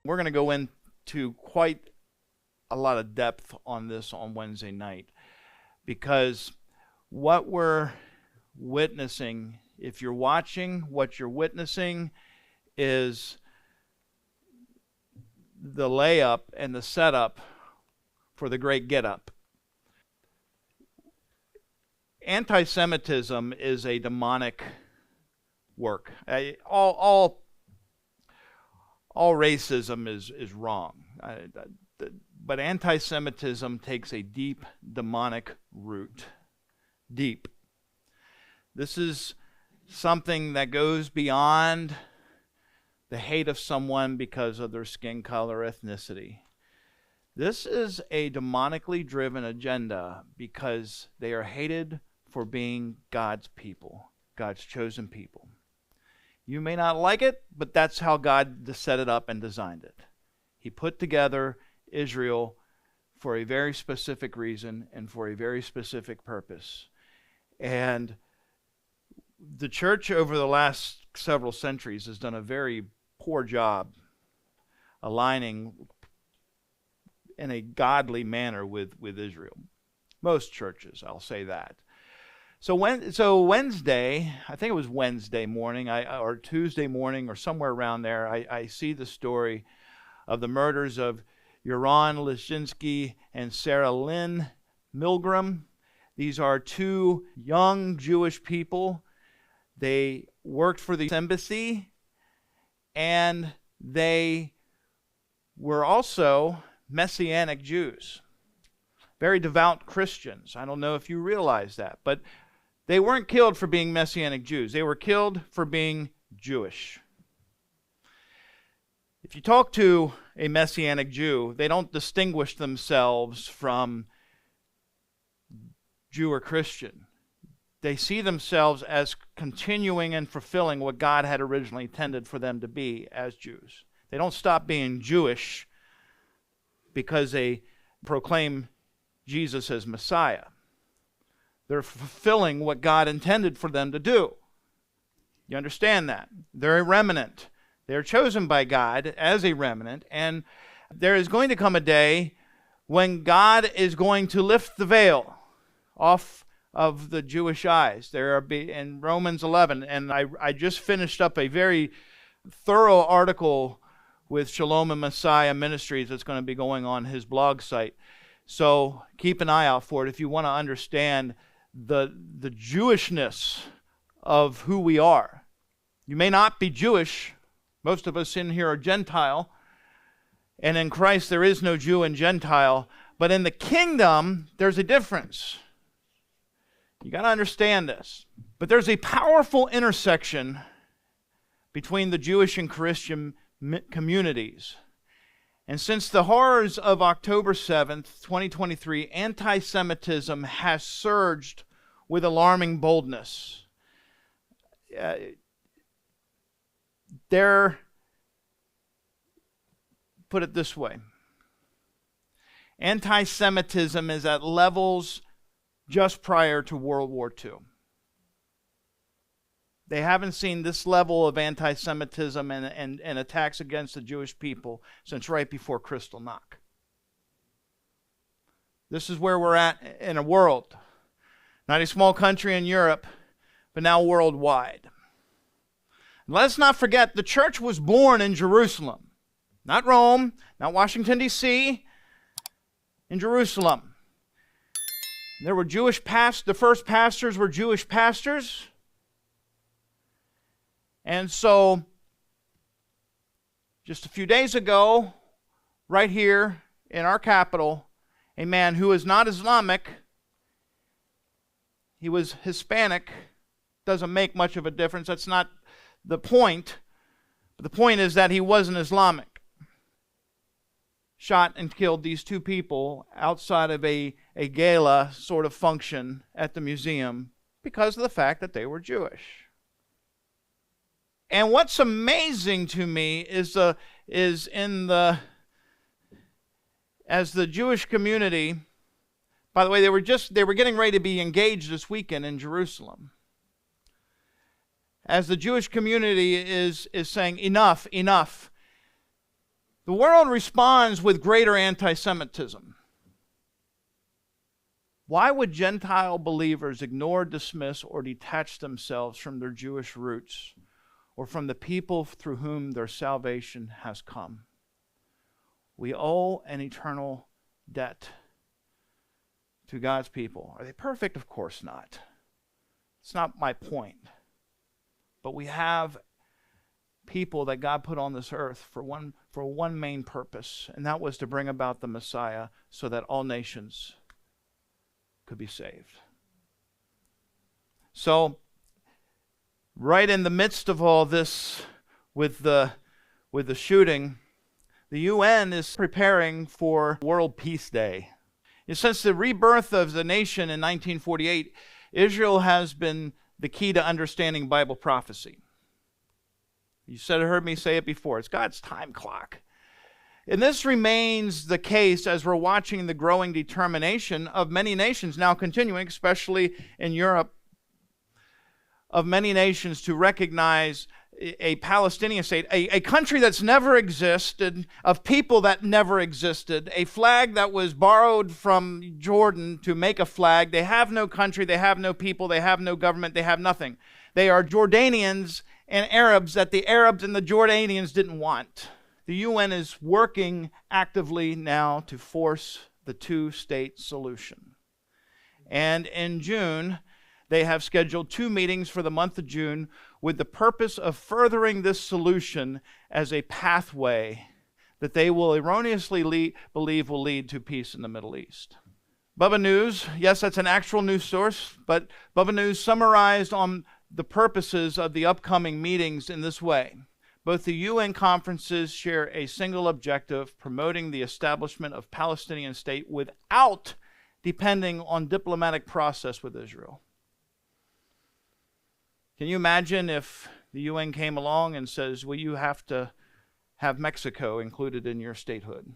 We're going to go into quite a lot of depth on this on Wednesday night, because what we're witnessing, if you're watching, what you're witnessing is the layup and the setup for the great get-up. Anti-Semitism is a demonic work. All racism is wrong. But anti-Semitism takes a deep demonic root. Deep. This is something that goes beyond the hate of someone because of their skin color, ethnicity. This is a demonically driven agenda because they are hated for being God's people, God's chosen people. You may not like it, but that's how God set it up and designed it. He put together Israel for a very specific reason and for a very specific purpose. And the church over the last several centuries has done a very poor job aligning in a godly manner with Israel. Most churches, I'll say that. So Wednesday, I think it was Wednesday morning, or Tuesday morning, or somewhere around there, I see the story of the murders of Yaron, Lischinsky, and Sarah Lynn Milgrim. These are two young Jewish people. They worked for the embassy, and they were also Messianic Jews, very devout Christians. I don't know if you realize that, but they weren't killed for being Messianic Jews. They were killed for being Jewish. If you talk to a Messianic Jew, they don't distinguish themselves from Jew or Christian. They see themselves as continuing and fulfilling what God had originally intended for them to be as Jews. They don't stop being Jewish because they proclaim Jesus as Messiah. They're fulfilling what God intended for them to do. You understand that? They're a remnant. They're chosen by God as a remnant, and there is going to come a day when God is going to lift the veil off of the Jewish eyes. There are in Romans 11, and I just finished up a very thorough article with Shalom and Messiah Ministries that's going to be going on his blog site. So keep an eye out for it if you want to understand the Jewishness of who we are. You may not be Jewish. Most of us in here are Gentile. And in Christ there is no Jew and Gentile. But in the kingdom, there's a difference. You got to understand this. But there's a powerful intersection between the Jewish and Christian communities. And since the horrors of October 7th, 2023, anti-Semitism has surged with alarming boldness. Put it this way. Anti-Semitism is at levels just prior to World War II. They haven't seen this level of anti-Semitism and attacks against the Jewish people since right before Kristallnacht. This is where we're at in a world. Not a small country in Europe, but now worldwide. And let's not forget, the church was born in Jerusalem. Not Rome, not Washington, D.C., in Jerusalem. And there were Jewish pastors. The first pastors were Jewish pastors. And so, just a few days ago, right here in our capital, a man who is not Islamic, he was Hispanic, doesn't make much of a difference, that's not the point. The point is that he wasn't Islamic. Shot and killed these two people outside of a gala sort of function at the museum because of the fact that they were Jewish. And what's amazing to me is as the Jewish community, by the way, they were getting ready to be engaged this weekend in Jerusalem. As the Jewish community is saying, enough, enough. The world responds with greater anti-Semitism. Why would Gentile believers ignore, dismiss, or detach themselves from their Jewish roots or from the people through whom their salvation has come? We owe an eternal debt to God's people. Are they perfect? Of course not. It's not my point. But we have people that God put on this earth for one main purpose, and that was to bring about the Messiah so that all nations could be saved. So, right in the midst of all this, with the shooting, the UN is preparing for World Peace Day. And since the rebirth of the nation in 1948, Israel has been the key to understanding Bible prophecy. You heard me say it before. It's God's time clock. And this remains the case as we're watching the growing determination of many nations now continuing, especially in Europe, of many nations to recognize a Palestinian state, a country that's never existed, of people that never existed, a flag that was borrowed from Jordan to make a flag. They have no country, they have no people, they have no government, they have nothing. They are Jordanians and Arabs that the Arabs and the Jordanians didn't want. The UN is working actively now to force the two-state solution. And in June, they have scheduled 2 meetings for the month of June with the purpose of furthering this solution as a pathway that they will erroneously believe will lead to peace in the Middle East. Bubba News, yes, that's an actual news source, but Bubba News summarized on the purposes of the upcoming meetings in this way. Both the UN conferences share a single objective, promoting the establishment of Palestinian state without depending on diplomatic process with Israel. Can you imagine if the UN came along and says, well, you have to have Mexico included in your statehood?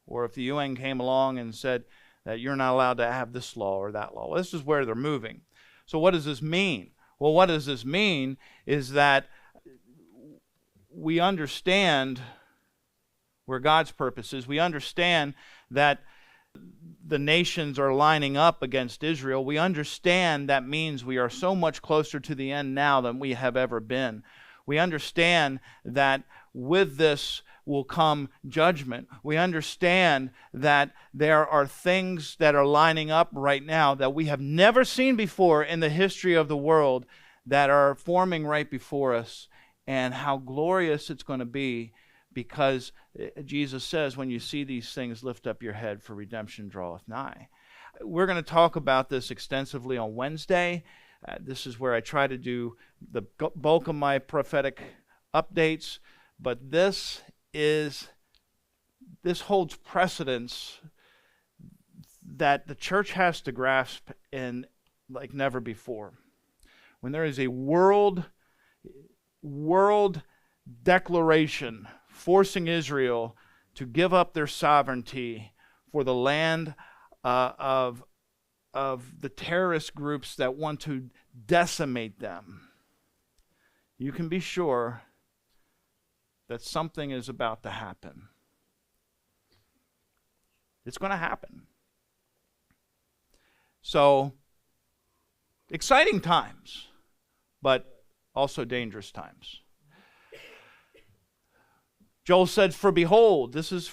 Or if the UN came along and said that you're not allowed to have this law or that law? Well, this is where they're moving. So what does this mean? Well, what does this mean is that we understand where God's purpose is. We understand that the nations are lining up against Israel. We understand that means we are so much closer to the end now than we have ever been. We understand that with this will come judgment. We understand that there are things that are lining up right now that we have never seen before in the history of the world that are forming right before us, and how glorious it's going to be, because Jesus says, when you see these things, lift up your head, for redemption draweth nigh. We're going to talk about this extensively on Wednesday. This is where I try to do the bulk of my prophetic updates, but this holds precedence that the church has to grasp in like never before. When there is a world declaration forcing Israel to give up their sovereignty for the land of the terrorist groups that want to decimate them, you can be sure that something is about to happen. It's going to happen. So, exciting times, but also dangerous times. Joel said, for behold, this is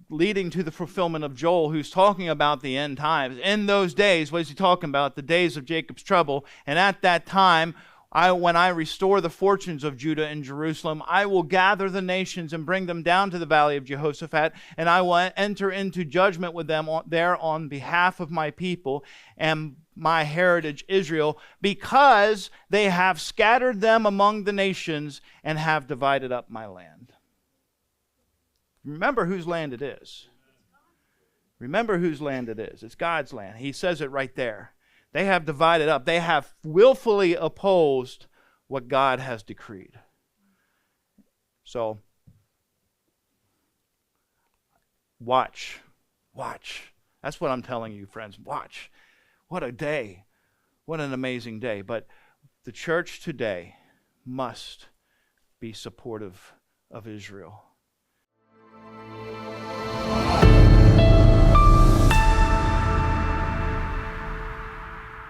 leading to the fulfillment of Joel, who's talking about the end times. In those days, what is he talking about? The days of Jacob's trouble. And at that time, when I restore the fortunes of Judah and Jerusalem, I will gather the nations and bring them down to the valley of Jehoshaphat, and I will enter into judgment with them there on behalf of my people and my heritage Israel, because they have scattered them among the nations and have divided up my land. Remember whose land it is. Remember whose land it is. It's God's land. He says it right there. They have divided up. They have willfully opposed what God has decreed. So, watch. That's what I'm telling you, friends. Watch. What a day. What an amazing day. But the church today must be supportive of Israel.